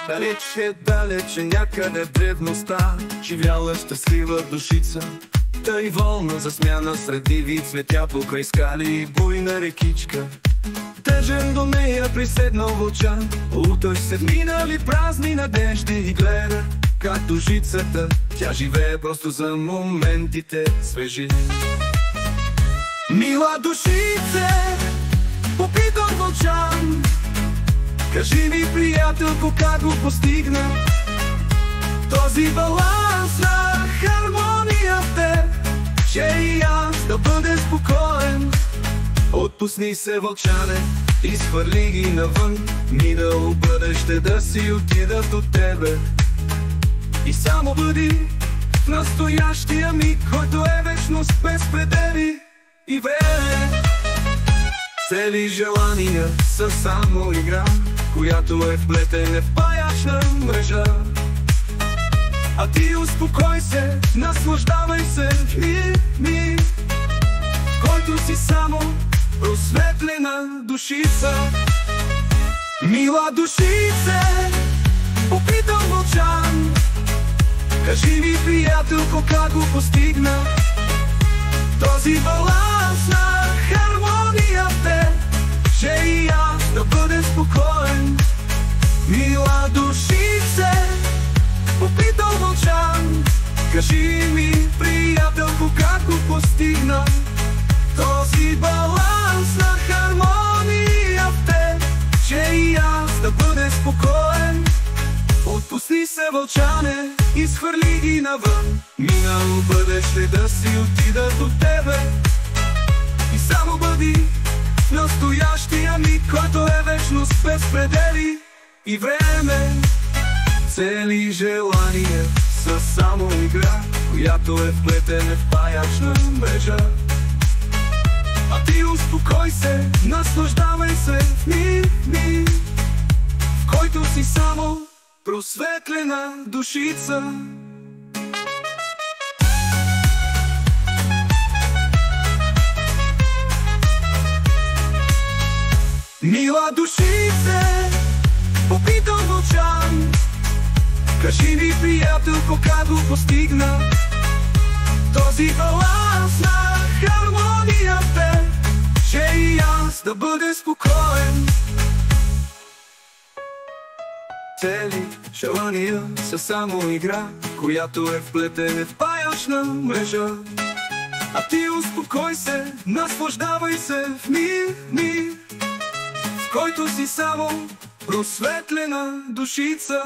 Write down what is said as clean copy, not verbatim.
Далече някъде древността живяла щастлива душица. Тъй волна засмяна сред диви цветя покрай скали и буйна рекичка. Тъжен до нея приседнал вълчан, той се минали празни надежди и гледа как душицата тя живее просто за моментите свежи. Мила душице, попитал вълчан, кажи ми, приятелко, как го постигна този баланс на хармония в теб, че и аз да бъде спокоен. Отпусни се, вълчане, изхвърли ги навън, минало бъдеще да си отидат от тебе. И само бъди в настоящия миг, който е вечност без предели и време. Цели желания са само игра, която е вплетена в паячна мрежа. А ти успокой се, наслаждавай се в миг, който си само просветлена душица. Мила душице, попитал вълчан, кажи ми, приятелко, как го постигна този баланс на хармония в теб, че и аз да бъде спокоен. Мила душице, попитал вълчан, кажи ми, приятелко, как го постигна този баланс на хармония в теб, че и аз да бъде спокоен. Отпусни се, вълчане, изхвърли ги навън, минало бъдеще да си отидат от тебе. И само бъди в настоящия миг, който е вечност без предели и време. Цели желания са само игра, която е вплетена в паячна мрежа. А ти успокой се, наслаждавай се в миг, в който си само просветлена душица. Мила душице, попитал вълчан, кажи ми, приятелко, как го постигна този баланс на хармония в теб, че и аз да бъде спокоен. Цели желания са само игра, която е вплетена в паячна мрежа. А ти успокой се, наслаждавай се в миг, в който си само просветлена душица.